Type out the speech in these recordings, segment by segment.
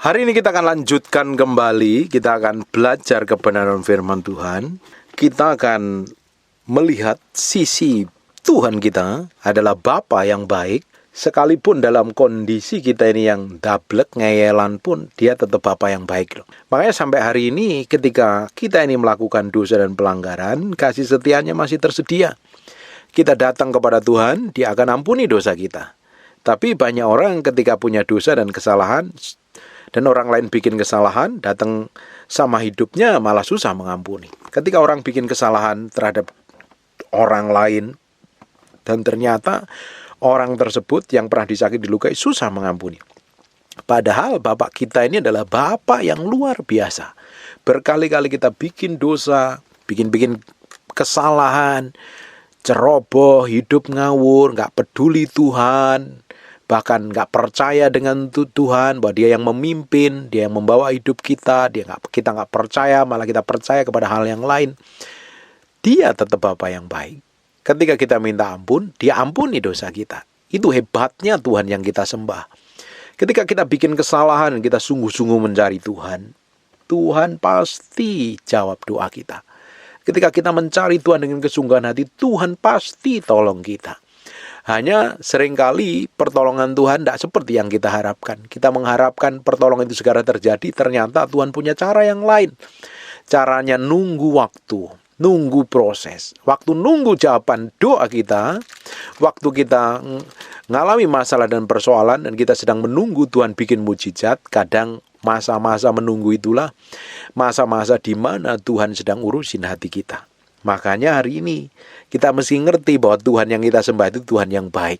Hari ini kita akan lanjutkan kembali, kita akan belajar kebenaran firman Tuhan. Kita akan melihat sisi Tuhan kita adalah Bapa yang baik. Sekalipun dalam kondisi kita ini yang dablek, ngeyelan pun, dia tetap Bapa yang baik loh. Makanya sampai hari ini ketika kita ini melakukan dosa dan pelanggaran, kasih setianya masih tersedia. Kita datang kepada Tuhan, dia akan ampuni dosa kita. Tapi banyak orang ketika punya dosa dan kesalahan, dan orang lain bikin kesalahan, datang sama hidupnya malah susah mengampuni. Ketika orang bikin kesalahan terhadap orang lain, dan ternyata orang tersebut yang pernah disakiti dilukai susah mengampuni. Padahal Bapak kita ini adalah Bapak yang luar biasa. Berkali-kali kita bikin dosa, bikin kesalahan, ceroboh, hidup ngawur, gak peduli Tuhan, bahkan gak percaya dengan Tuhan, bahwa dia yang memimpin, dia yang membawa hidup kita, kita gak percaya, malah kita percaya kepada hal yang lain. Dia tetap Bapa yang baik. Ketika kita minta ampun, dia ampuni dosa kita. Itu hebatnya Tuhan yang kita sembah. Ketika kita bikin kesalahan, kita sungguh-sungguh mencari Tuhan, Tuhan pasti jawab doa kita. Ketika kita mencari Tuhan dengan kesungguhan hati, Tuhan pasti tolong kita. Hanya seringkali pertolongan Tuhan tidak seperti yang kita harapkan. Kita mengharapkan pertolongan itu segera terjadi, ternyata Tuhan punya cara yang lain. Caranya nunggu waktu, nunggu proses. Waktu nunggu jawaban doa kita, waktu kita mengalami masalah dan persoalan, dan kita sedang menunggu Tuhan bikin mujizat, kadang masa-masa menunggu itulah masa-masa di mana Tuhan sedang urusin hati kita. Makanya hari ini kita mesti ngerti bahwa Tuhan yang kita sembah itu Tuhan yang baik.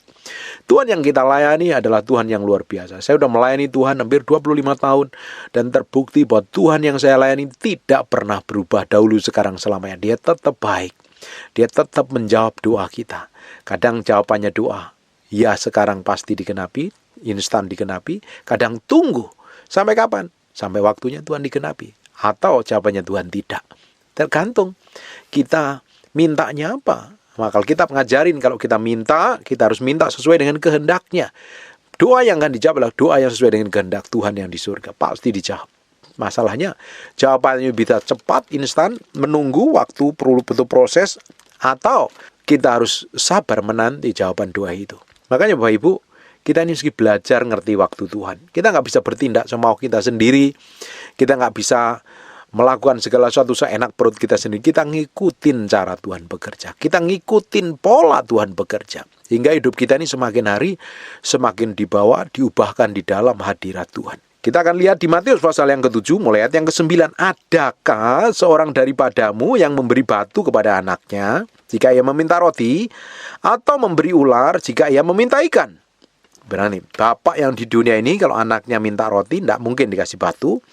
Tuhan yang kita layani adalah Tuhan yang luar biasa. Saya sudah melayani Tuhan hampir 25 tahun dan terbukti bahwa Tuhan yang saya layani tidak pernah berubah dahulu, sekarang, selamanya. Dia tetap baik. Dia tetap menjawab doa kita. Kadang jawabannya doa, ya sekarang pasti digenapi, instan digenapi. Kadang tunggu. Sampai kapan? Sampai waktunya Tuhan digenapi. Atau jawabannya Tuhan tidak. Tergantung kita mintanya apa. Maka Alkitab ngajarin kalau kita minta, kita harus minta sesuai dengan kehendaknya. Doa yang akan dijawab adalah doa yang sesuai dengan kehendak Tuhan yang di surga. Pasti dijawab. Masalahnya jawabannya bisa cepat, instan, menunggu waktu, perlu butuh proses, atau kita harus sabar menanti jawaban doa itu. Makanya Bapak Ibu, kita ini mesti belajar ngerti waktu Tuhan. Kita nggak bisa bertindak semau kita sendiri. Kita nggak bisa melakukan segala sesuatu seenak perut kita sendiri. Kita ngikutin cara Tuhan bekerja. Kita ngikutin pola Tuhan bekerja. Hingga hidup kita ini semakin hari semakin dibawa, diubahkan di dalam hadirat Tuhan. Kita akan lihat di Matius pasal yang ke-7 mulai ayat yang ke-9. Adakah seorang daripadamu yang memberi batu kepada anaknya jika ia meminta roti, atau memberi ular jika ia meminta ikan? Berani, bapak yang di dunia ini kalau anaknya minta roti tidak mungkin dikasih batu.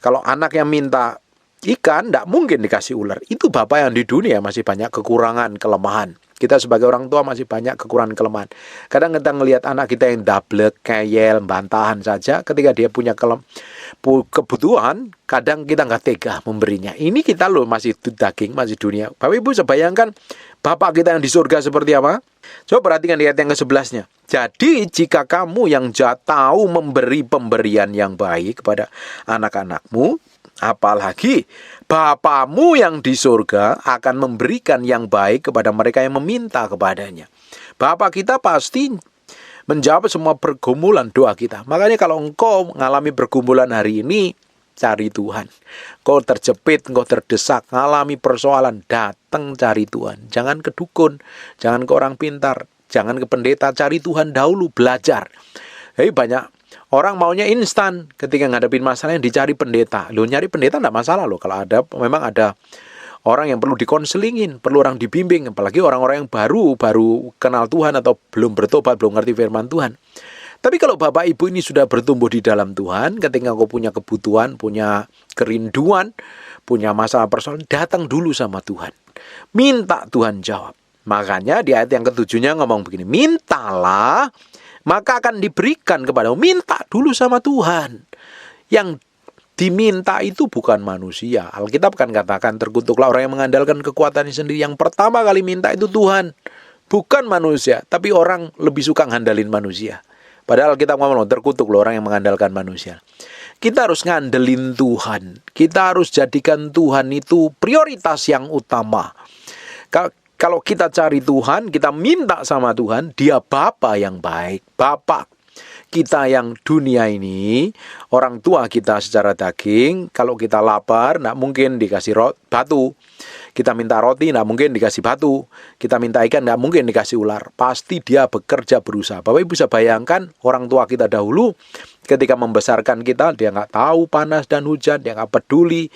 Kalau anak yang minta ikan, tidak mungkin dikasih ular. Itu bapak yang di dunia masih banyak kekurangan, kelemahan. Kita sebagai orang tua masih banyak kekurangan, kelemahan. Kadang kita ngelihat anak kita yang dablek, ngeyel, bantahan saja. Ketika dia punya kebutuhan, kadang kita nggak tega memberinya. Ini kita loh masih daging, masih dunia. Bapak Ibu bisa bayangkan bapak kita yang di surga seperti apa? Coba perhatikan di ayat yang ke-11-nya. Jadi jika kamu yang jahat tahu memberi pemberian yang baik kepada anak-anakmu, apalagi Bapamu yang di surga akan memberikan yang baik kepada mereka yang meminta kepadanya. Bapa kita pasti menjawab semua pergumulan doa kita. Makanya kalau engkau mengalami pergumulan hari ini, cari Tuhan. Engkau terjepit, engkau terdesak, mengalami persoalan, datang cari Tuhan. Jangan ke dukun, jangan ke orang pintar, jangan ke pendeta, cari Tuhan dahulu, belajar. Jadi banyak orang maunya instan ketika ngadepin masalah yang dicari pendeta. Loh, nyari pendeta enggak masalah loh. Kalau memang ada orang yang perlu dikonselingin, perlu orang dibimbing, apalagi orang-orang yang baru kenal Tuhan atau belum bertobat, belum ngerti firman Tuhan. Tapi kalau Bapak Ibu ini sudah bertumbuh di dalam Tuhan, ketika engkau punya kebutuhan, punya kerinduan, punya masalah personal, datang dulu sama Tuhan. Minta Tuhan jawab. Makanya di ayat yang ke-7-nya ngomong begini, mintalah, maka akan diberikan kepadamu. Minta dulu sama Tuhan. Yang diminta itu bukan manusia. Alkitab kan katakan, terkutuklah orang yang mengandalkan kekuatannya sendiri. Yang pertama kali minta itu Tuhan, bukan manusia. Tapi orang lebih suka ngandalin manusia. Padahal kita ngomong, terkutuk loh orang yang mengandalkan manusia. Kita harus ngandelin Tuhan. Kita harus jadikan Tuhan itu prioritas yang utama. Kalau kita cari Tuhan, kita minta sama Tuhan, Dia Bapa yang baik. Bapa kita yang dunia ini, orang tua kita secara daging, kalau kita lapar, tidak mungkin dikasih batu. Kita minta roti, tidak mungkin dikasih batu. Kita minta ikan, tidak mungkin dikasih ular. Pasti Dia bekerja berusaha. Bapak Ibu bisa bayangkan, orang tua kita dahulu, ketika membesarkan kita, Dia nggak tahu panas dan hujan, Dia nggak peduli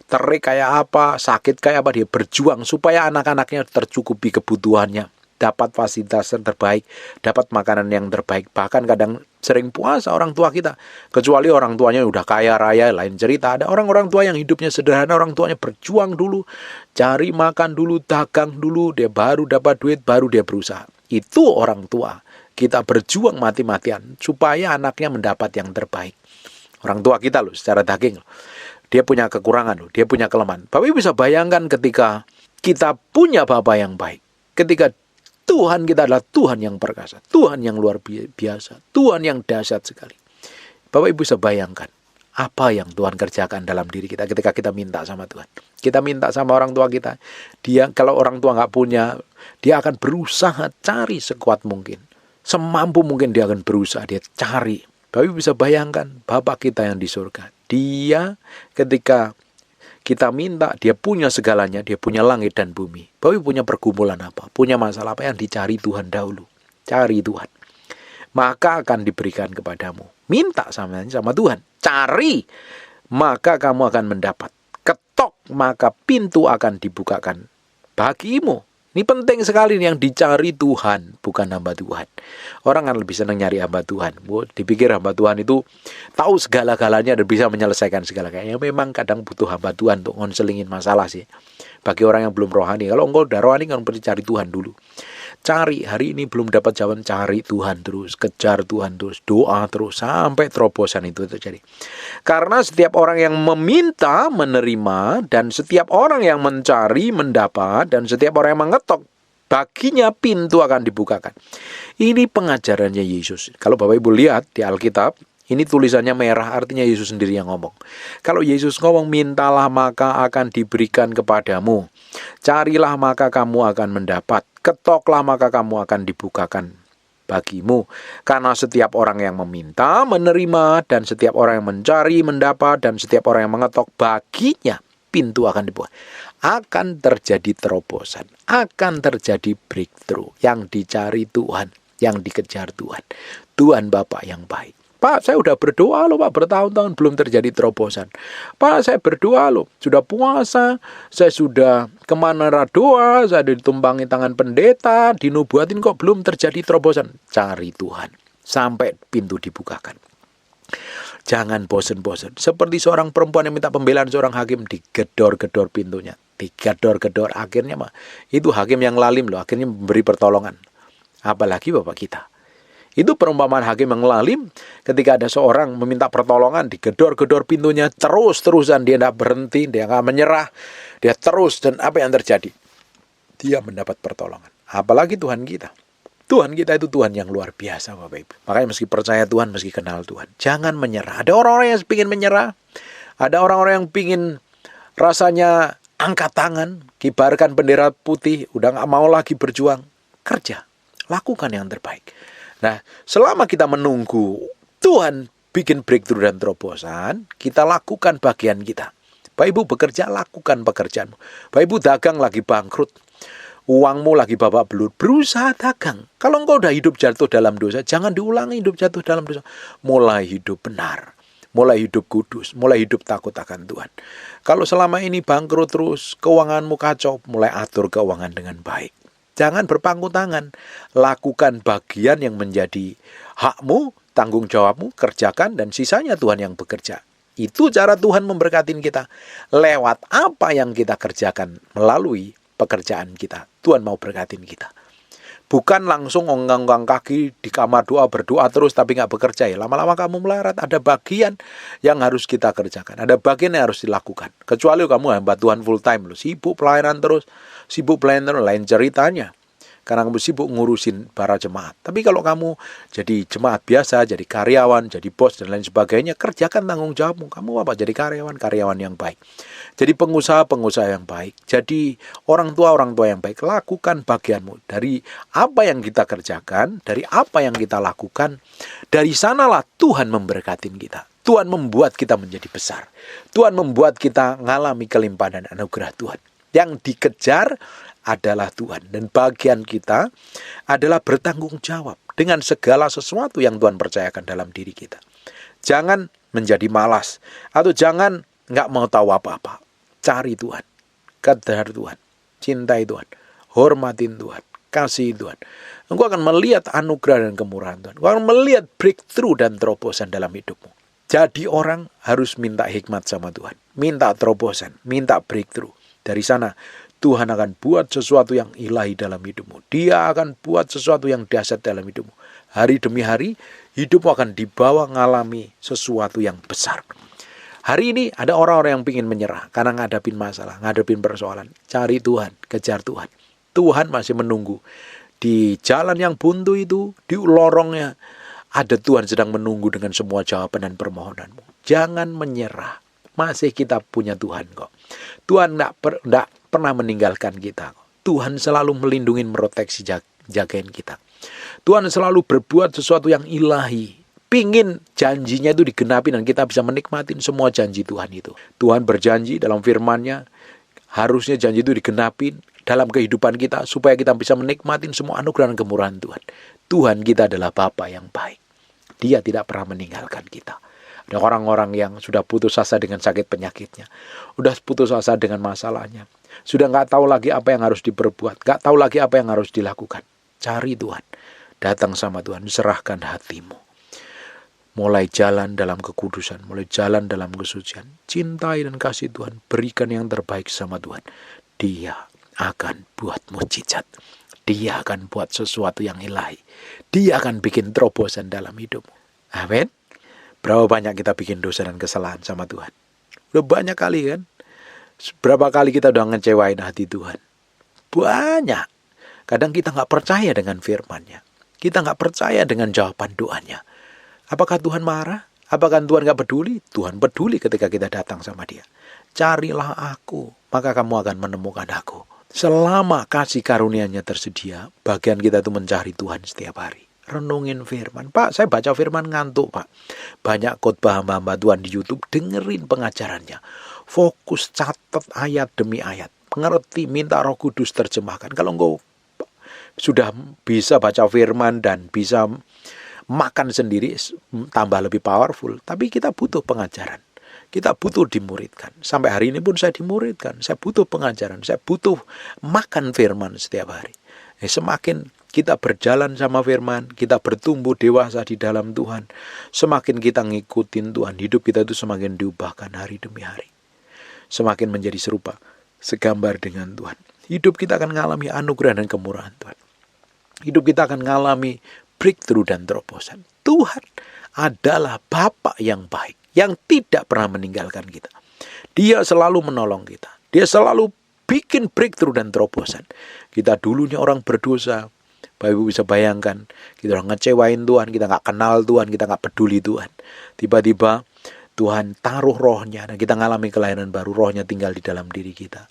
terik kayak apa, sakit kayak apa, Dia berjuang supaya anak-anaknya tercukupi kebutuhannya, dapat fasilitas yang terbaik, dapat makanan yang terbaik. Bahkan kadang sering puasa orang tua kita, kecuali orang tuanya udah kaya raya, lain cerita. Ada orang-orang tua yang hidupnya sederhana, orang tuanya berjuang dulu, cari makan dulu, dagang dulu, dia baru dapat duit, baru dia berusaha. Itu orang tua kita berjuang mati-matian supaya anaknya mendapat yang terbaik. Orang tua kita loh, secara daging loh, dia punya kekurangan loh, dia punya kelemahan. Bapak Ibu bisa bayangkan ketika kita punya Bapa yang baik, ketika Tuhan kita adalah Tuhan yang perkasa, Tuhan yang luar biasa, Tuhan yang dahsyat sekali. Bapak Ibu bisa bayangkan apa yang Tuhan kerjakan dalam diri kita ketika kita minta sama Tuhan. Kita minta sama orang tua kita. Dia, kalau orang tua nggak punya, dia akan berusaha cari sekuat mungkin. Semampu mungkin dia akan berusaha, dia cari. Bapak Ibu bisa bayangkan Bapa kita yang di surga. Dia ketika kita minta, Dia punya segalanya, Dia punya langit dan bumi. Bapak Ibu punya pergumulan apa? Punya masalah apa? Yang dicari Tuhan dahulu. Cari Tuhan. Maka akan diberikan kepadamu. Minta sama Tuhan. Cari, maka kamu akan mendapat. Ketok, maka pintu akan dibukakan bagimu. Ini penting sekali yang dicari Tuhan, bukan hamba Tuhan. Orang kan lebih senang nyari hamba Tuhan. Dipikir hamba Tuhan itu tahu segala-galanya dan bisa menyelesaikan segala-galanya. Memang kadang butuh hamba Tuhan untuk ngonselingin masalah sih. Bagi orang yang belum rohani. Kalau engkau udah rohani kan perlu cari Tuhan dulu. Cari, hari ini belum dapat jawaban, cari Tuhan terus, kejar Tuhan terus, doa terus, sampai terobosan itu terjadi. Karena setiap orang yang meminta, menerima, dan setiap orang yang mencari, mendapat, dan setiap orang yang mengetok, baginya pintu akan dibukakan. Ini pengajarannya Yesus. Kalau Bapak Ibu lihat di Alkitab, ini tulisannya merah, artinya Yesus sendiri yang ngomong. Kalau Yesus ngomong, mintalah maka akan diberikan kepadamu. Carilah maka kamu akan mendapat. Ketoklah maka kamu akan dibukakan bagimu. Karena setiap orang yang meminta, menerima, dan setiap orang yang mencari, mendapat, dan setiap orang yang mengetok, baginya pintu akan dibuka. Akan terjadi terobosan, akan terjadi breakthrough. Yang dicari Tuhan, yang dikejar Tuhan. Tuhan Bapa yang baik. Pak, saya udah berdoa loh Pak, bertahun-tahun belum terjadi terobosan. Pak, saya berdoa loh, sudah puasa, saya sudah kemana doa, saya ditumpangi tangan pendeta, dinubuatin kok belum terjadi terobosan. Cari Tuhan, sampai pintu dibukakan. Jangan bosan-bosan. Seperti seorang perempuan yang minta pembelaan seorang hakim, digedor-gedor pintunya. Digedor-gedor, akhirnya mah itu hakim yang lalim loh, akhirnya memberi pertolongan. Apalagi Bapak kita. Itu perumpamaan hakim yang lalim, ketika ada seorang meminta pertolongan, digedor-gedor pintunya, terus-terusan, dia tidak berhenti, dia tidak menyerah, dia terus, dan apa yang terjadi? Dia mendapat pertolongan. Apalagi Tuhan kita. Tuhan kita itu Tuhan yang luar biasa, Bapak Ibu. Makanya meski percaya Tuhan, meski kenal Tuhan, jangan menyerah. Ada orang-orang yang ingin menyerah, ada orang-orang yang ingin rasanya angkat tangan, kibarkan bendera putih, udah gak mau lagi berjuang. Kerja, lakukan yang terbaik. Nah, selama kita menunggu Tuhan bikin breakthrough dan terobosan, kita lakukan bagian kita. Bapak Ibu bekerja, lakukan pekerjaanmu. Bapak Ibu dagang lagi bangkrut, uangmu lagi babak belut, berusaha dagang. Kalau engkau udah hidup jatuh dalam dosa, jangan diulangi hidup jatuh dalam dosa. Mulai hidup benar, mulai hidup kudus, mulai hidup takut akan Tuhan. Kalau selama ini bangkrut terus, keuanganmu kacau, mulai atur keuangan dengan baik. Jangan berpangku tangan, lakukan bagian yang menjadi hakmu, tanggung jawabmu, kerjakan, dan sisanya Tuhan yang bekerja. Itu cara Tuhan memberkatin kita. Lewat apa yang kita kerjakan melalui pekerjaan kita, Tuhan mau berkatin kita. Bukan langsung onggang-onggang kaki di kamar doa, berdoa terus tapi nggak bekerja. Ya, lama-lama kamu melarat. Ada bagian yang harus kita kerjakan. Ada bagian yang harus dilakukan. Kecuali kamu hamba Tuhan full time, sibuk pelayanan terus, sibuk pelayanan lain ceritanya. karena kamu sibuk ngurusin para jemaat. Tapi kalau kamu jadi jemaat biasa, jadi karyawan, jadi bos dan lain sebagainya, kerjakan tanggung jawabmu. Kamu apa? Jadi karyawan yang baik. Jadi pengusaha yang baik. Jadi orang tua yang baik. Lakukan bagianmu. Dari apa yang kita kerjakan, dari apa yang kita lakukan, dari sanalah Tuhan memberkatin kita. Tuhan membuat kita menjadi besar. Tuhan membuat kita mengalami kelimpahan dan anugerah Tuhan. Yang dikejar adalah Tuhan. Dan bagian kita adalah bertanggung jawab dengan segala sesuatu yang Tuhan percayakan dalam diri kita. Jangan menjadi malas. Atau jangan nggak mau tahu apa-apa. Cari Tuhan. Kejar Tuhan. Cintai Tuhan. Hormatin Tuhan. Kasih Tuhan. Engkau akan melihat anugerah dan kemurahan Tuhan. Engkau akan melihat breakthrough dan terobosan dalam hidupmu. Jadi orang harus minta hikmat sama Tuhan. Minta terobosan, minta breakthrough. Dari sana Tuhan akan buat sesuatu yang ilahi dalam hidupmu. Dia akan buat sesuatu yang dahsyat dalam hidupmu. Hari demi hari hidupmu akan dibawa mengalami sesuatu yang besar. Hari ini ada orang-orang yang ingin menyerah karena ngadapin masalah, ngadapin persoalan. Cari Tuhan, kejar Tuhan. Tuhan masih menunggu. Di jalan yang buntu itu, di lorongnya, ada Tuhan sedang menunggu dengan semua jawaban dan permohonanmu. Jangan menyerah. Masih kita punya Tuhan kok. Tuhan tidak pernah meninggalkan kita kok. Tuhan selalu melindungi, meproteksi, jagain kita. Tuhan selalu berbuat sesuatu yang ilahi. Pingin janjinya itu digenapi dan kita bisa menikmati semua janji Tuhan itu. Tuhan berjanji dalam firman-Nya. Harusnya janji itu digenapi dalam kehidupan kita supaya kita bisa menikmati semua anugerah dan kemurahan Tuhan. Tuhan kita adalah Bapa yang baik. Dia tidak pernah meninggalkan kita. Ada orang-orang yang sudah putus asa dengan sakit penyakitnya. Sudah putus asa dengan masalahnya. Sudah nggak tahu lagi apa yang harus diperbuat. Nggak tahu lagi apa yang harus dilakukan. Cari Tuhan. Datang sama Tuhan. Serahkan hatimu. Mulai jalan dalam kekudusan. Mulai jalan dalam kesucian. Cintai dan kasih Tuhan. Berikan yang terbaik sama Tuhan. Dia akan buat mujizat. Dia akan buat sesuatu yang ilahi. Dia akan bikin terobosan dalam hidupmu. Amin. Berapa banyak kita bikin dosa dan kesalahan sama Tuhan? Udah banyak kali kan? Berapa kali kita udah ngecewain hati Tuhan? Banyak. Kadang kita gak percaya dengan firman-Nya. Kita gak percaya dengan jawaban doanya. Apakah Tuhan marah? Apakah Tuhan gak peduli? Tuhan peduli ketika kita datang sama Dia. Carilah aku, maka kamu akan menemukan aku. Selama kasih karunia-Nya tersedia, bagian kita itu mencari Tuhan setiap hari. Renungin firman. Pak, saya baca firman ngantuk, Pak. Banyak khotbah hamba-hamba Tuhan di YouTube, dengerin pengajarannya. Fokus, catat ayat demi ayat. Mengerti, minta Roh Kudus terjemahkan. Kalau engkau sudah bisa baca firman dan bisa makan sendiri, tambah lebih powerful. Tapi kita butuh pengajaran. Kita butuh dimuridkan. Sampai hari ini pun saya dimuridkan. Saya butuh pengajaran. Saya butuh makan firman setiap hari. Semakin kita berjalan sama firman, kita bertumbuh dewasa di dalam Tuhan. Semakin kita ngikutin Tuhan, hidup kita itu semakin diubahkan hari demi hari. Semakin menjadi serupa, segambar dengan Tuhan. Hidup kita akan mengalami anugerah dan kemurahan Tuhan. Hidup kita akan mengalami breakthrough dan terobosan. Tuhan adalah Bapa yang baik, yang tidak pernah meninggalkan kita. Dia selalu menolong kita. Dia selalu bikin breakthrough dan terobosan. Kita dulunya orang berdosa. Bapak Ibu bisa bayangkan, kita orang ngecewain Tuhan, kita gak kenal Tuhan, kita gak peduli Tuhan. Tiba-tiba Tuhan taruh rohnya, dan kita ngalami kelahiran baru, rohnya tinggal di dalam diri kita.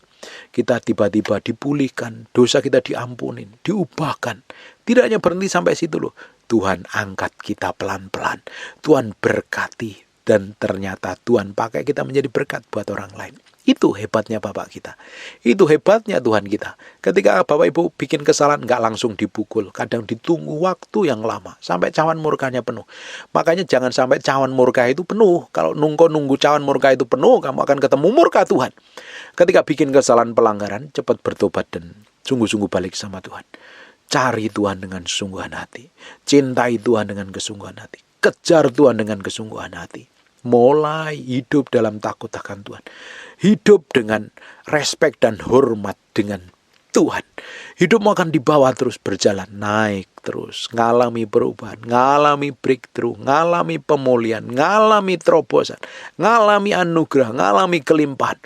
Kita tiba-tiba dipulihkan, dosa kita diampunin, diubahkan. Tidak hanya berhenti sampai situ loh. Tuhan angkat kita pelan-pelan. Tuhan berkati. Dan ternyata Tuhan pakai kita menjadi berkat buat orang lain. Itu hebatnya Bapak kita. Itu hebatnya Tuhan kita. Ketika Bapak Ibu bikin kesalahan, nggak langsung dipukul. Kadang ditunggu waktu yang lama. Sampai cawan murkanya penuh. Makanya jangan sampai cawan murka itu penuh. Kalau nunggu cawan murka itu penuh, kamu akan ketemu murka Tuhan. Ketika bikin kesalahan pelanggaran, cepat bertobat dan sungguh-sungguh balik sama Tuhan. Cari Tuhan dengan kesungguhan hati. Cintai Tuhan dengan kesungguhan hati. Kejar Tuhan dengan kesungguhan hati. Mulai hidup dalam takut akan Tuhan. Hidup dengan respek dan hormat dengan Tuhan. Hidupmu akan dibawa terus berjalan. Naik terus. Ngalami perubahan. Ngalami breakthrough. Ngalami pemulihan. Ngalami terobosan. Ngalami anugerah. Ngalami kelimpahan.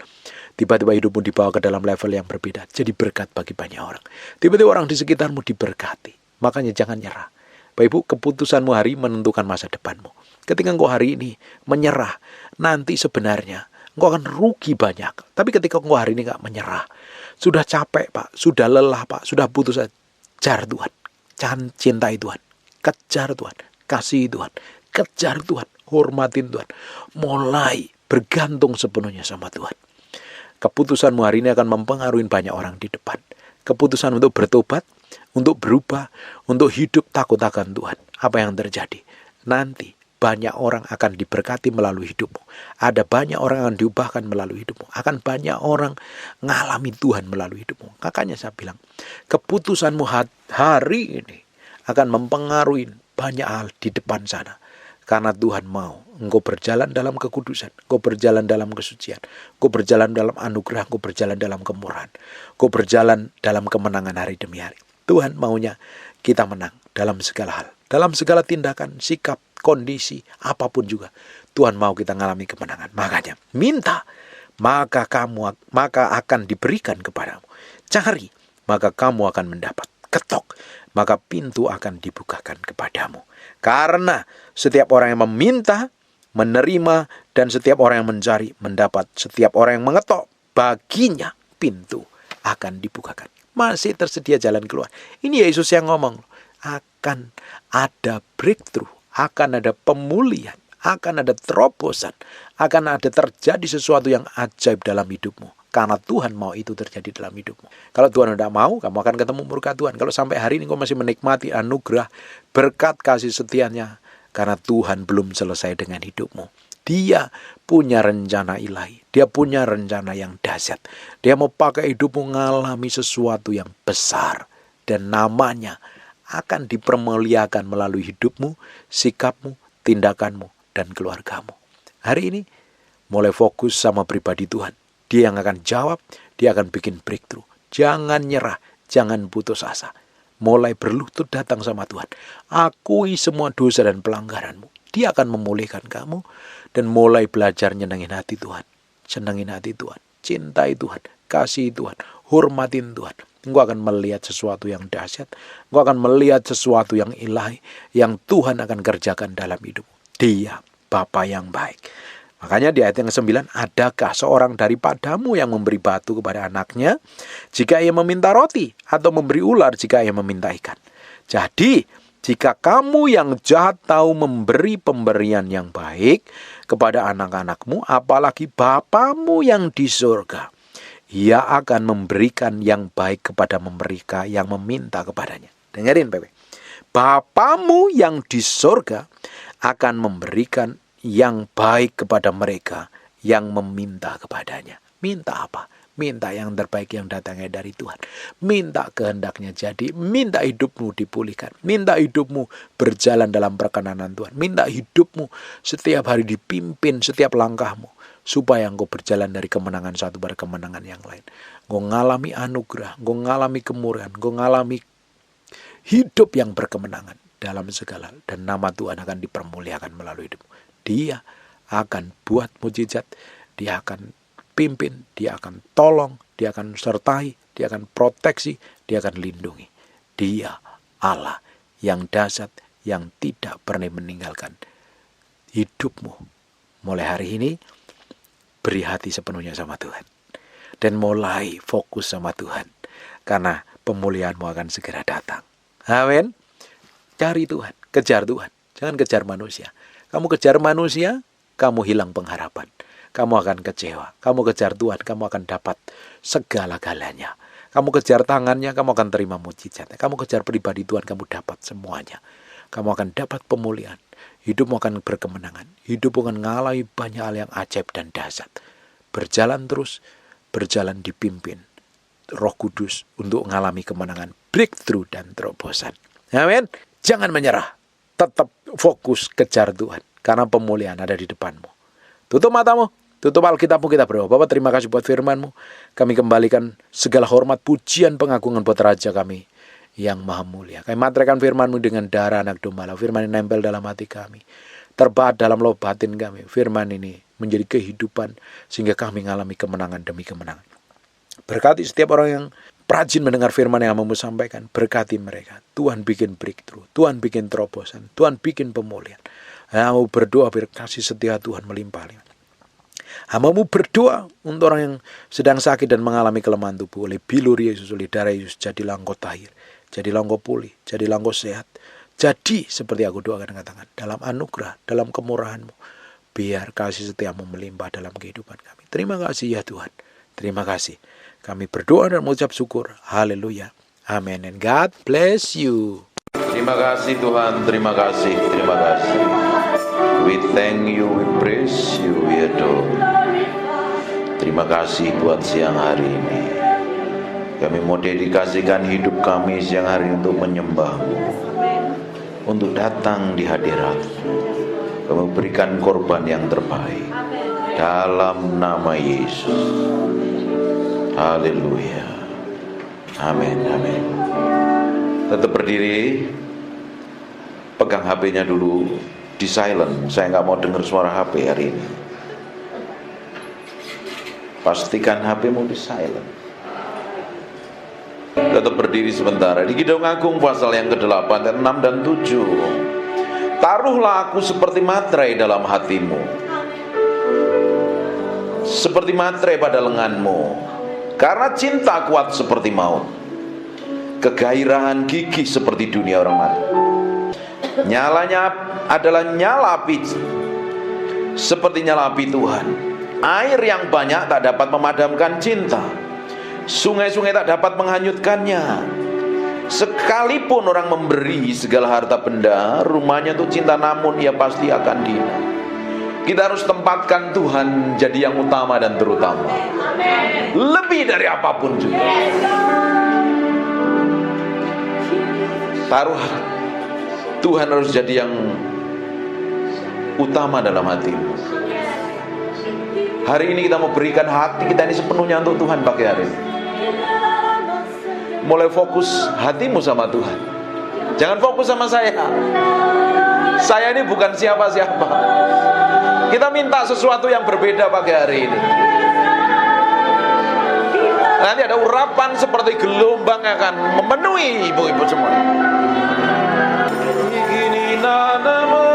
Tiba-tiba hidupmu dibawa ke dalam level yang berbeda. Jadi berkat bagi banyak orang. Tiba-tiba orang di sekitarmu diberkati. Makanya jangan nyerah. Bapak Ibu, keputusanmu hari menentukan masa depanmu. Ketika engkau hari ini menyerah, nanti sebenarnya engkau akan rugi banyak. Tapi ketika engkau hari ini gak menyerah, sudah capek Pak, sudah lelah Pak, sudah putus, kejar Tuhan. Jangan cintai Tuhan, kejar Tuhan, kasih Tuhan, kejar Tuhan, hormatin Tuhan. Mulai bergantung sepenuhnya sama Tuhan. Keputusanmu hari ini akan mempengaruhi banyak orang di depan. Keputusan untuk bertobat, untuk berubah, untuk hidup takut akan Tuhan. Apa yang terjadi? Nanti banyak orang akan diberkati melalui hidupmu. Ada banyak orang akan diubahkan melalui hidupmu. Akan banyak orang ngalami Tuhan melalui hidupmu. Makanya saya bilang, keputusanmu hari ini akan mempengaruhi banyak hal di depan sana. Karena Tuhan mau engkau berjalan dalam kekudusan, engkau berjalan dalam kesucian, engkau berjalan dalam anugerah, engkau berjalan dalam kemurahan, engkau berjalan dalam kemenangan hari demi hari. Tuhan maunya kita menang dalam segala hal, dalam segala tindakan, sikap, kondisi, apapun juga. Tuhan mau kita mengalami kemenangan. Makanya minta, maka akan diberikan kepadamu. Cari, maka kamu akan mendapat. Ketok, maka pintu akan dibukakan kepadamu. Karena setiap orang yang meminta, menerima, dan setiap orang yang mencari, mendapat. Setiap orang yang mengetok, baginya pintu akan dibukakan. Masih tersedia jalan keluar. Ini Yesus yang ngomong. Akan ada breakthrough, akan ada pemulihan, akan ada terobosan, akan ada terjadi sesuatu yang ajaib dalam hidupmu. Karena Tuhan mau itu terjadi dalam hidupmu. Kalau Tuhan tidak mau, kamu akan ketemu murka Tuhan. Kalau sampai hari ini kau masih menikmati anugerah, berkat kasih setianya, karena Tuhan belum selesai dengan hidupmu. Dia punya rencana ilahi. Dia punya rencana yang dahsyat. Dia mau pakai hidupmu mengalami sesuatu yang besar. Dan namanya akan dipermuliakan melalui hidupmu, sikapmu, tindakanmu, dan keluargamu. Hari ini mulai fokus sama pribadi Tuhan. Dia yang akan jawab, dia akan bikin breakthrough. Jangan nyerah, jangan putus asa. Mulai berlutut datang sama Tuhan. Akui semua dosa dan pelanggaranmu. Dia akan memulihkan kamu. Dan mulai belajar nyenengin hati Tuhan. Senengin hati Tuhan. Cintai Tuhan. Kasih Tuhan. Hormatin Tuhan. Engkau akan melihat sesuatu yang dahsyat. Engkau akan melihat sesuatu yang ilahi. Yang Tuhan akan kerjakan dalam hidupmu. Dia Bapa yang baik. Makanya di ayat yang ke-9, adakah seorang daripadamu yang memberi batu kepada anaknya jika ia meminta roti, atau memberi ular jika ia meminta ikan? Jadi, jika kamu yang jahat tahu memberi pemberian yang baik kepada anak-anakmu, apalagi Bapamu yang di surga, ia akan memberikan yang baik kepada mereka yang meminta kepadanya. Dengerin, Bebe. Bapamu yang di surga akan memberikan yang baik kepada mereka yang meminta kepadanya. Minta apa? Minta yang terbaik yang datangnya dari Tuhan. Minta kehendaknya jadi. Minta hidupmu dipulihkan. Minta hidupmu berjalan dalam perkenanan Tuhan. Minta hidupmu setiap hari dipimpin setiap langkahmu. Supaya engkau berjalan dari kemenangan satu pada kemenangan yang lain. Engkau ngalami anugerah. Engkau ngalami kemurahan. Engkau ngalami hidup yang berkemenangan dalam segala hal. Dan nama Tuhan akan dipermuliakan melalui hidupmu. Dia akan buat mujizat, dia akan pimpin, dia akan tolong, dia akan sertai, dia akan proteksi, dia akan lindungi. Dia Allah yang dahsyat, yang tidak pernah meninggalkan hidupmu. Mulai hari ini, beri hati sepenuhnya sama Tuhan. Dan mulai fokus sama Tuhan. Karena pemulihanmu akan segera datang. Amin. Cari Tuhan, kejar Tuhan. Jangan kejar manusia. Kamu kejar manusia, kamu hilang pengharapan. Kamu akan kecewa. Kamu kejar Tuhan, kamu akan dapat segala-galanya. Kamu kejar tangannya, kamu akan terima mujizatnya. Kamu kejar pribadi Tuhan, kamu dapat semuanya. Kamu akan dapat pemulihan. Hidupmu akan berkemenangan. Hidupmu akan mengalami banyak hal yang ajaib dan dahsyat. Berjalan terus, berjalan dipimpin Roh Kudus untuk mengalami kemenangan, breakthrough dan terobosan. Amin. Jangan menyerah. Tetap fokus kejar Tuhan. Karena pemulihan ada di depanmu. Tutup matamu. Tutup Alkitabmu, kita berdoa. Bapak, terima kasih buat firman-Mu. Kami kembalikan segala hormat, pujian, pengagungan buat Raja kami yang maha mulia. Kami materaikan firman-Mu dengan darah anak domba. Firman ini nempel dalam hati kami. Terbahat dalam loh batin kami. Firman ini menjadi kehidupan, sehingga kami mengalami kemenangan demi kemenangan. Berkati setiap orang yang rajin mendengar firman yang hamba-Mu sampaikan. Berkati mereka. Tuhan bikin breakthrough, Tuhan bikin terobosan, Tuhan bikin pemulihan. Hamba-Mu berdoa biar kasih setia Tuhan melimpah-limpah. Hamba-Mu berdoa untuk orang yang sedang sakit dan mengalami kelemahan tubuh. Oleh bilur Yesus, oleh darah Yesus, jadilah engkau tahir, jadilah engkau pulih, jadilah engkau sehat. Jadi seperti aku doakan, katakan, dalam anugerah, dalam kemurahan-Mu, biar kasih setiamu melimpah dalam kehidupan kami. Terima kasih ya Tuhan. Terima kasih. Kami berdoa dan mengucap syukur. Haleluya. Amin. And God bless you. Terima kasih Tuhan, terima kasih, terima kasih. We thank you, we praise you, we adore. Terima kasih buat siang hari ini. Kami mau dedikasikan hidup kami siang hari ini untuk menyembah-Mu, untuk datang di hadirat. Kami berikan korban yang terbaik dalam nama Yesus. Haleluya. Amin, amin. Tetap berdiri. Pegang HP-nya dulu di silent. Saya nggak mau dengar suara HP hari ini. Pastikan HP-mu di silent. Tetap berdiri sebentar. Di Kidung Agung pasal yang ke-8, 6 dan 7. Taruhlah aku seperti materai dalam hatimu, seperti materai pada lenganmu. Karena cinta kuat seperti maut, kegairahan gigih seperti dunia orang mati. Nyalanya adalah nyala api, seperti nyala api Tuhan. Air yang banyak tak dapat memadamkan cinta, sungai-sungai tak dapat menghanyutkannya. Sekalipun orang memberi segala harta benda, rumahnya untuk cinta, namun ia pasti akan dihina. Kita harus tempatkan Tuhan jadi yang utama dan terutama, lebih dari apapun juga. Taruh Tuhan harus jadi yang utama dalam hatimu. Hari ini kita mau berikan hati kita ini sepenuhnya untuk Tuhan pagi hari ini. Mulai fokus hatimu sama Tuhan. Jangan fokus sama saya. Saya ini bukan siapa-siapa. Kita minta sesuatu yang berbeda pagi hari ini. Nanti ada urapan seperti gelombang yang akan memenuhi ibu-ibu semua. Ini namamu,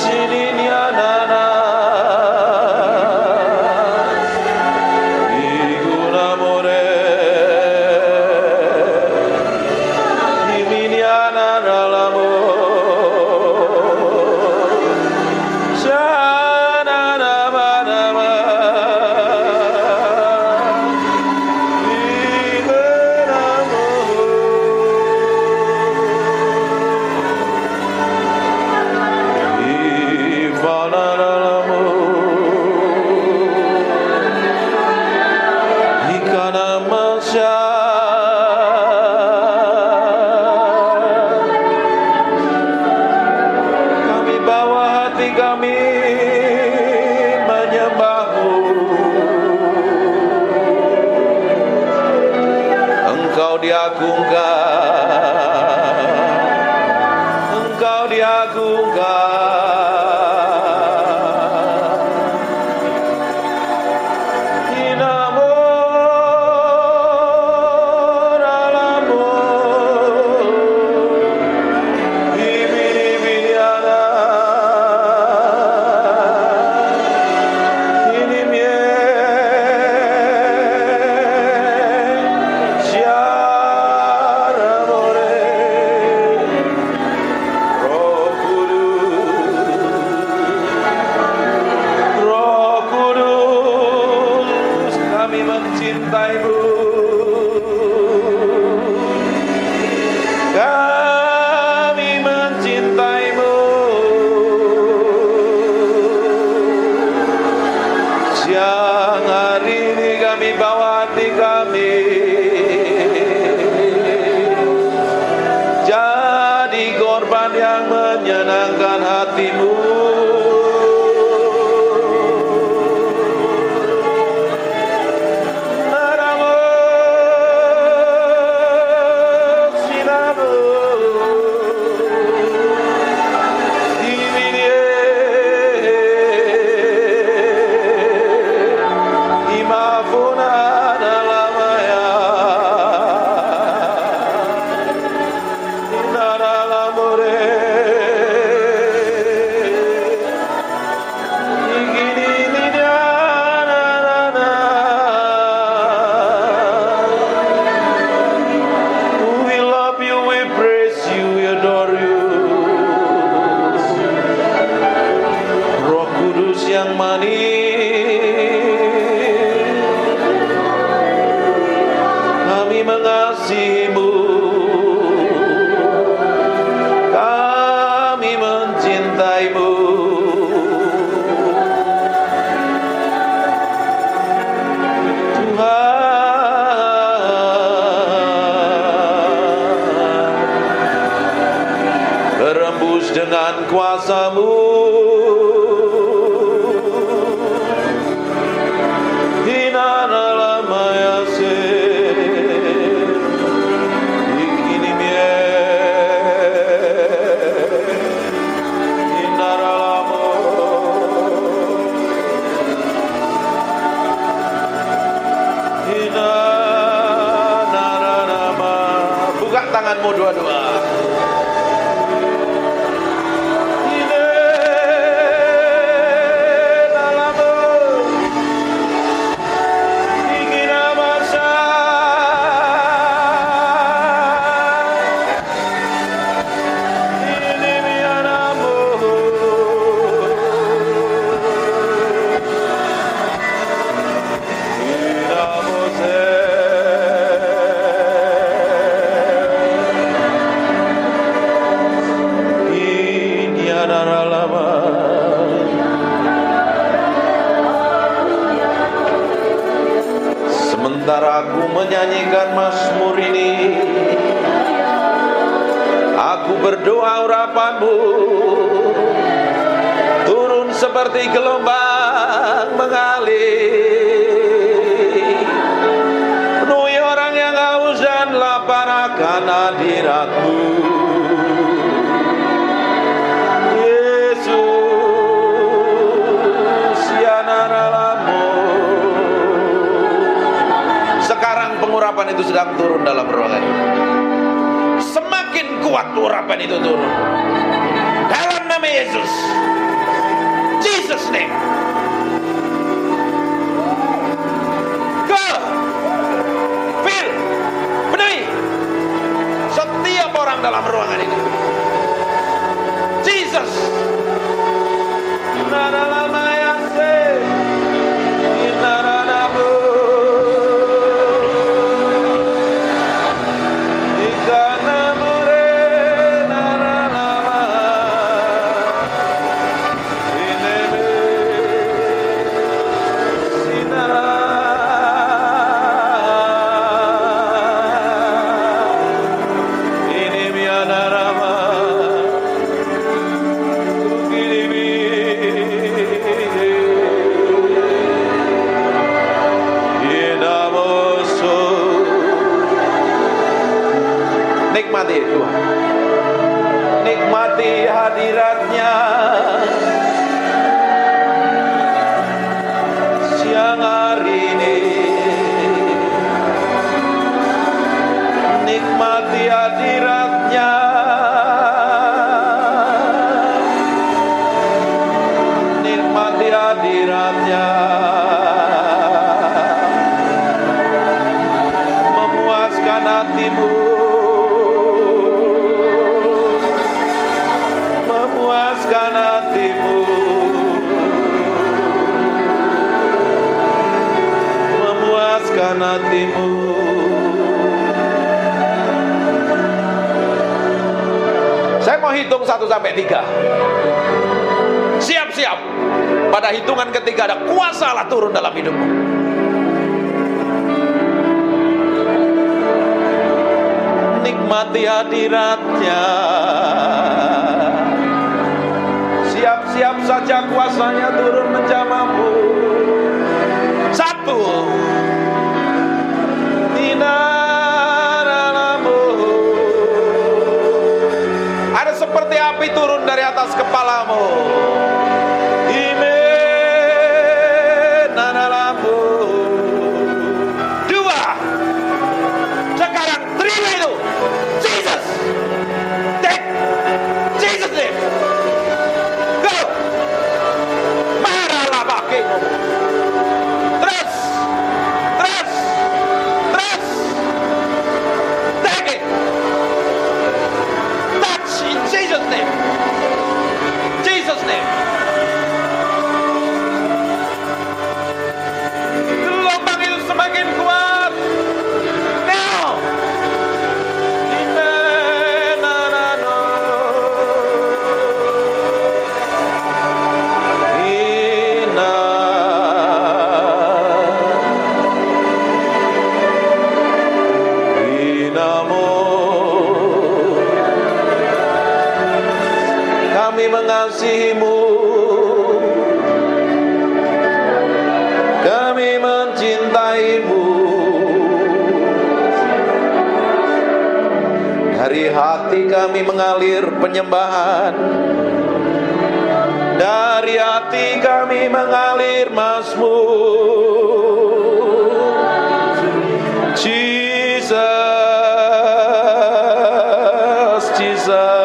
sini nana, igunamore, iminiana nalamu. menembus dengan kuasa-Mu. Buka tanganmu dua-dua. Sementara aku menyanyikan mazmur ini, aku berdoa urapan-Mu turun seperti gelombang mengalir, penuhi orang yang haus dan lapar akan hadirat-Mu. Sekarang pengurapan itu sedang turun dalam ruangan ini. Semakin kuat urapan itu turun dalam nama Yesus. Jesus name. Go. Fill. Penuhi setiap orang dalam ruangan ini. Jesus. Nikmati Tuhan, nikmati hadirat-Nya siang hari ini, nikmati hadirat-Nya, nikmati hadirat-Nya, memuaskan hatimu. Memuaskan hatimu, memuaskan hatimu. Saya mau hitung 1 sampai 3. Siap-siap. Pada hitungan ketiga ada kuasa Allah turun dalam hidupmu. Nikmati hadirat-Nya. Siap-siap saja kuasanya turun menjamahmu. 1. Ada seperti api turun dari atas kepalamu. Sekarang terima itu. Jesus. Take. Jesus name. Go. Maralah bagimu. Terus. Take it. Touch in Jesus name. Jesus name. kami mengasihi-Mu, kami mencintai-Mu. Dari hati kami mengalir penyembahan, dari hati kami mengalir Mazmur. Jesus, Jesus.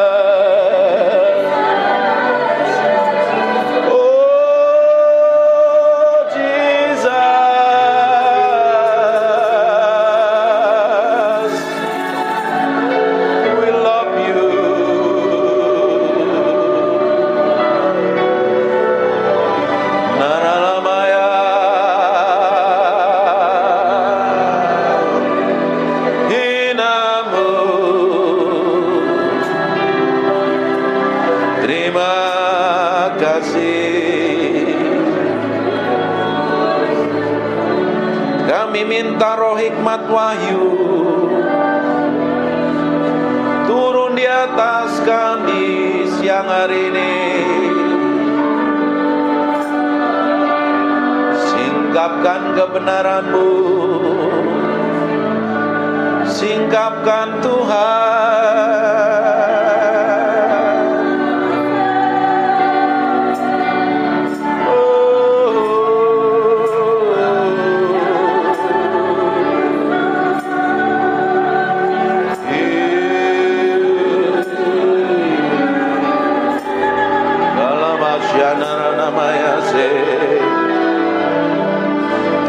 Kami minta roh hikmat wahyu turun di atas kami siang hari ini. Singkapkan kebenaran-Mu, singkapkan Tuhan.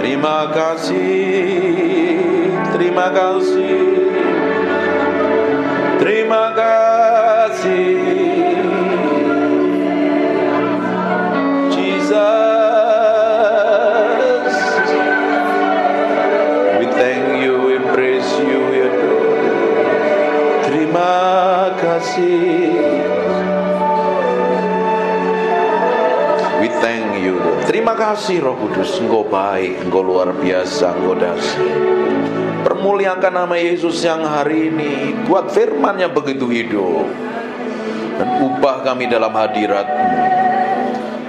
Terima kasih, terima kasih, terima kasih, Jesus. We thank you, we praise you, we adore. Terima kasih. We thank you. Terima kasih Roh Kudus, Engkau baik, Engkau luar biasa, Engkau dahsyat. Permuliakan nama Yesus yang hari ini, buat firman-Nya begitu hidup, dan ubah kami dalam hadirat-Mu,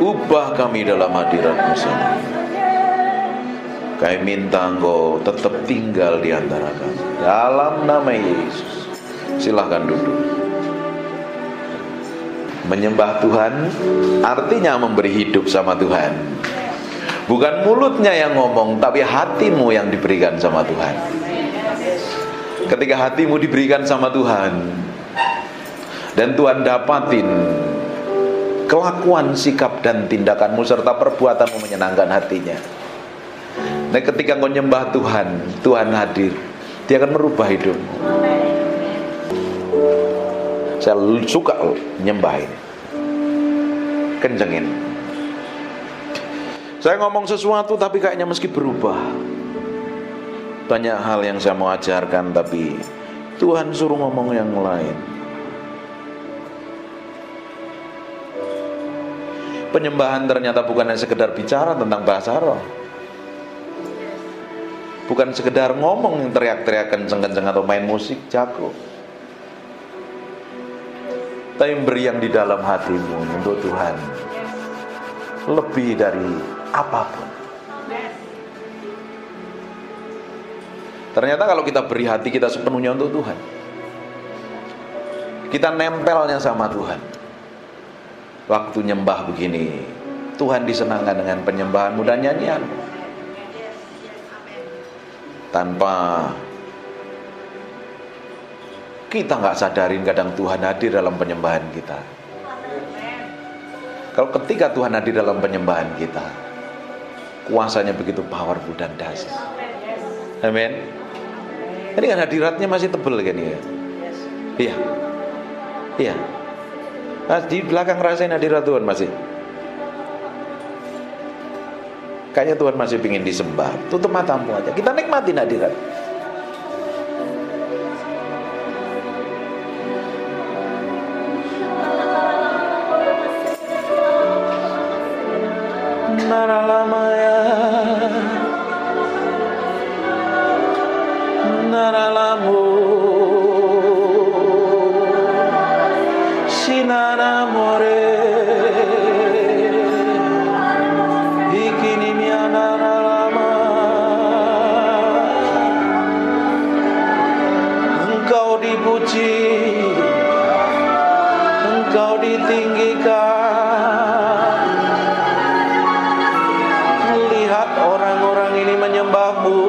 ubah kami dalam hadirat-Mu. Kami minta Engkau tetap tinggal di antara kami, dalam nama Yesus. Silahkan duduk. Menyembah Tuhan artinya memberi hidup sama Tuhan. Bukan mulutnya yang ngomong, tapi hatimu yang diberikan sama Tuhan. Ketika hatimu diberikan sama Tuhan, dan Tuhan dapatin kelakuan, sikap, dan tindakanmu serta perbuatanmu menyenangkan hatinya. Nah, ketika kau nyembah Tuhan, Tuhan hadir, Dia akan merubah hidupmu. Saya suka nyembah ini, kencengin. Saya ngomong sesuatu tapi kayaknya meski berubah. Banyak hal yang saya mau ajarkan tapi Tuhan suruh ngomong yang lain. Penyembahan ternyata bukan hanya sekedar bicara tentang bahasa roh, bukan sekedar ngomong yang teriak-teriak kenceng-kenceng atau main musik jago, tapi beri yang di dalam hatimu untuk Tuhan, lebih dari apapun. Ternyata kalau kita beri hati kita sepenuhnya untuk Tuhan, kita nempelnya sama Tuhan. Waktu nyembah begini, Tuhan disenangkan dengan penyembahanmu dan nyanyianmu. Tanpa kita nggak sadarin, kadang Tuhan hadir dalam penyembahan kita. Kalau ketika Tuhan hadir dalam penyembahan kita, kuasanya begitu powerful dan dahsyat. Amin. Ini kan hadiratnya masih tebel kan ya? Iya. Iya. Nah, di belakang rasain hadirat Tuhan masih. Kayaknya Tuhan masih ingin disembah. Tutup matamu aja, kita nikmatin hadirat. Naralamaya, naralamu, Sinana more ikini miana lama. Engkau dipuji, Engkau ditinggikan. Lihat orang-orang ini menyembah-Mu.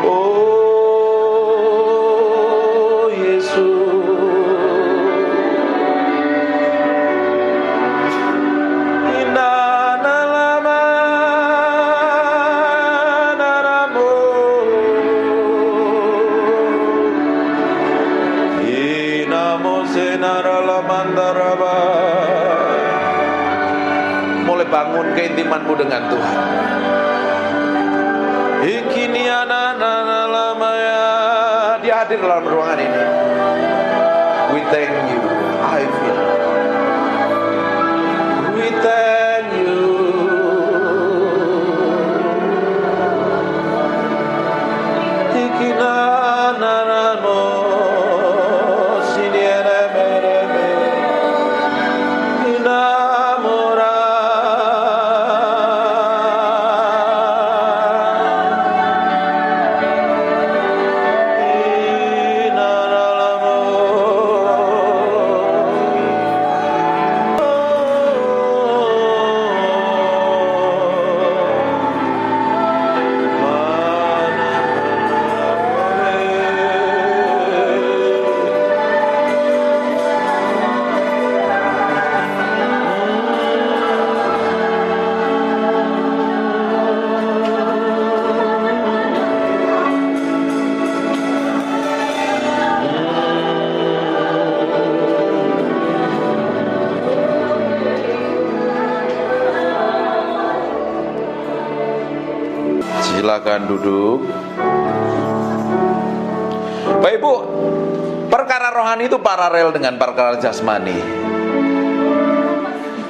Oh Yesus. Inana lama naramo. Inamo senara lamandaraba. Mulai bangun keintimanmu dengan Tuhan. Ikiniana nalamaya. Dia hadir dalam ruangan ini. We thank you. I feel. We thank you. Ikinana namo siniere mereme. Inamora. Silakan duduk. Bapak Ibu, perkara rohani itu paralel dengan perkara jasmani.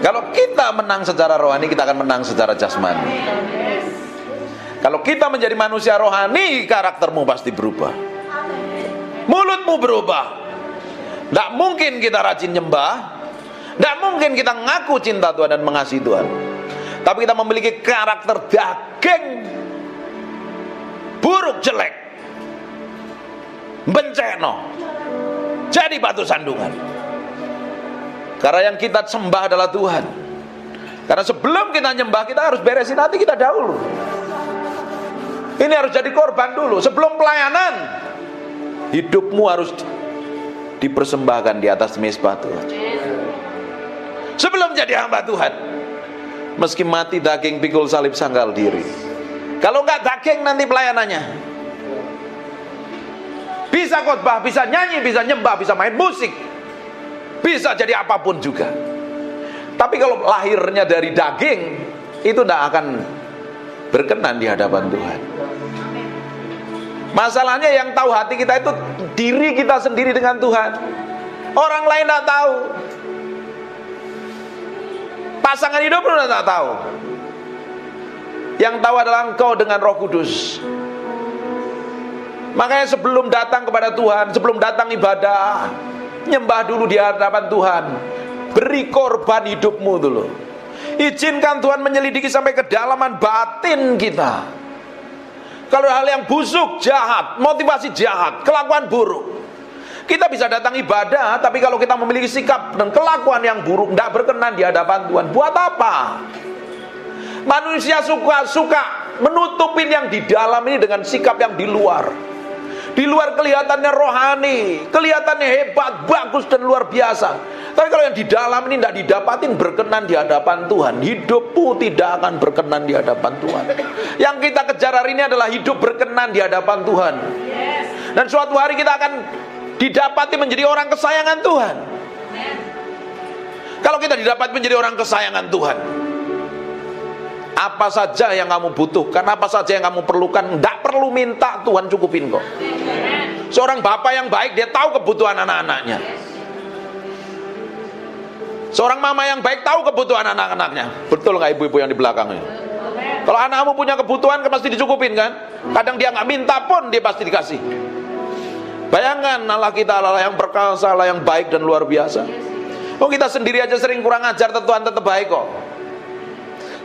Kalau kita menang secara rohani, kita akan menang secara jasmani. Kalau kita menjadi manusia rohani, karaktermu pasti berubah. Mulutmu berubah. Tidak mungkin kita rajin nyembah, tidak mungkin kita ngaku cinta Tuhan dan mengasihi Tuhan, tapi kita memiliki karakter daging buruk, jelek, benceno, jadi batu sandungan. Karena yang kita sembah adalah Tuhan. Karena sebelum kita nyembah, kita harus beresin hati kita dahulu. Ini harus jadi korban dulu. Sebelum pelayanan, hidupmu harus dipersembahkan di atas mezbah Tuhan. Sebelum jadi hamba Tuhan, meski mati daging pikul salib sangkal diri. Kalau enggak daging nanti pelayanannya. Bisa khotbah, bisa nyanyi, bisa nyembah, bisa main musik, bisa jadi apapun juga. Tapi kalau lahirnya dari daging, itu tidak akan berkenan di hadapan Tuhan. Masalahnya yang tahu hati kita itu diri kita sendiri dengan Tuhan. Orang lain tidak tahu. Pasangan hidup pun tidak tahu. Yang tahu adalah engkau dengan Roh Kudus. Makanya sebelum datang kepada Tuhan, sebelum datang ibadah, nyembah dulu di hadapan Tuhan. Beri korban hidupmu dulu. Izinkan Tuhan menyelidiki sampai kedalaman batin kita. Kalau hal yang busuk, jahat, motivasi jahat, kelakuan buruk, kita bisa datang ibadah, tapi kalau kita memiliki sikap dan kelakuan yang buruk, tidak berkenan di hadapan Tuhan, buat apa? Manusia suka menutupin yang di dalam ini dengan sikap yang di luar. Di luar kelihatannya rohani, kelihatannya hebat, bagus dan luar biasa. Tapi kalau yang di dalam ini tidak didapatin berkenan di hadapan Tuhan, hidupmu tidak akan berkenan di hadapan Tuhan. Yang kita kejar hari ini adalah hidup berkenan di hadapan Tuhan. Dan suatu hari kita akan didapati menjadi orang kesayangan Tuhan. Kalau kita didapat menjadi orang kesayangan Tuhan, apa saja yang kamu butuhkan, apa saja yang kamu perlukan, tidak perlu minta, Tuhan cukupin kok. Seorang bapak yang baik, dia tahu kebutuhan anak-anaknya. Seorang mama yang baik tahu kebutuhan anak-anaknya. Betul nggak ibu-ibu yang di belakangnya? Kalau anakmu punya kebutuhan, pasti dicukupin kan? Kadang dia nggak minta pun, dia pasti dikasih. Bayangkan Allah kita Allah yang perkasa, Allah yang baik dan luar biasa. Oh, kita sendiri aja sering kurang ajar, Tuhan tetap baik kok.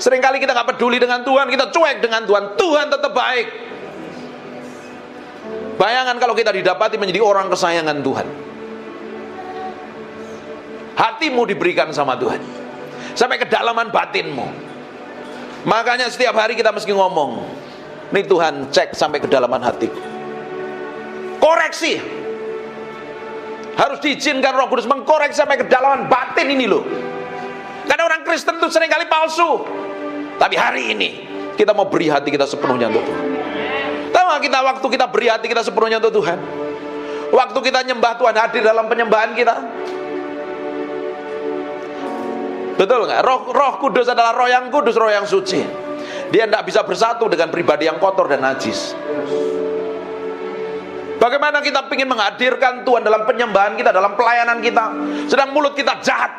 Seringkali kita nggak peduli dengan Tuhan, kita cuek dengan Tuhan, Tuhan tetap baik. Bayangkan kalau kita didapati menjadi orang kesayangan Tuhan. Hatimu diberikan sama Tuhan sampai kedalaman batinmu. Makanya setiap hari kita mesti ngomong, nih Tuhan, cek sampai kedalaman hatiku. Koreksi. Harus diizinkan Roh Kudus mengkoreksi sampai kedalaman batin ini loh. Karena orang Kristen itu seringkali palsu. Tapi hari ini kita mau beri hati kita sepenuhnya untuk Tuhan. Tahu gak kita waktu kita beri hati kita sepenuhnya untuk Tuhan? Waktu kita nyembah Tuhan hadir dalam penyembahan kita. Betul gak? Roh Kudus adalah roh yang kudus, roh yang suci. Dia tidak bisa bersatu dengan pribadi yang kotor dan najis. Bagaimana kita ingin menghadirkan Tuhan dalam penyembahan kita, dalam pelayanan kita, sedang mulut kita jahat,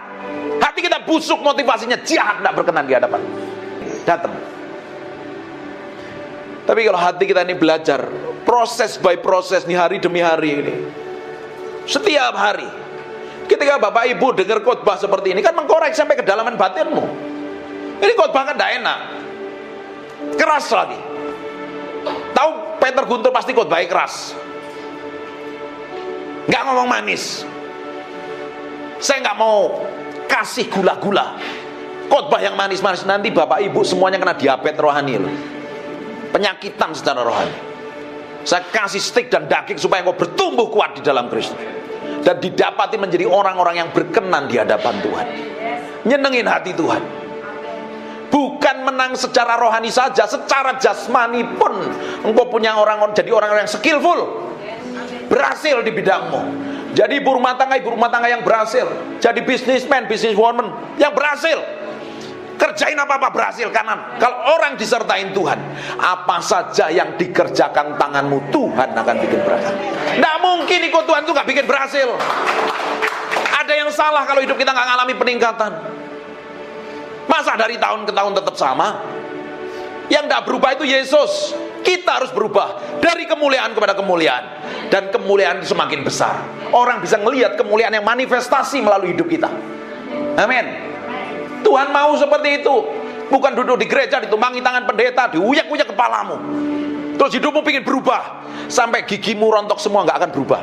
hati kita busuk, motivasinya jahat, tidak berkenan di hadapan. Datang. Tapi kalau hati kita ini belajar proses by proses nih, hari demi hari ini, setiap hari, ketika Bapak Ibu dengar khotbah seperti ini, kan mengkorek sampai kedalaman batinmu. Ini khotbah kan tidak enak, keras lagi. Tahu Peter Guntur pasti khotbahnya keras, nggak ngomong manis. Saya nggak mau kasih gula-gula, khotbah yang manis-manis, nanti Bapak Ibu semuanya kena diabetes rohani loh. Penyakitan secara rohani. Saya kasih stik dan daging supaya engkau bertumbuh kuat di dalam Kristus dan didapati menjadi orang-orang yang berkenan di hadapan Tuhan, nyenengin hati Tuhan. Bukan menang secara rohani saja, secara jasmani pun engkau punya jadi orang-orang yang skillful, berhasil di bidangmu. Jadi ibu rumah tangga yang berhasil, jadi businessman, businesswoman yang berhasil. Kerjain apa-apa berhasil, karena kalau orang disertain Tuhan, apa saja yang dikerjakan tanganmu Tuhan akan bikin berhasil. Tidak mungkin ikut Tuhan itu gak bikin berhasil. Ada yang salah kalau hidup kita gak ngalami peningkatan. Masa dari tahun ke tahun tetap sama? Yang gak berubah itu Yesus. Kita harus berubah dari kemuliaan kepada kemuliaan, dan kemuliaan itu semakin besar. Orang bisa melihat kemuliaan yang manifestasi melalui hidup kita. Amin. Tuhan mau seperti itu. Bukan duduk di gereja ditumpangi tangan pendeta, diuyak-uyak kepalamu, terus hidupmu ingin berubah sampai gigimu rontok semua, nggak akan berubah.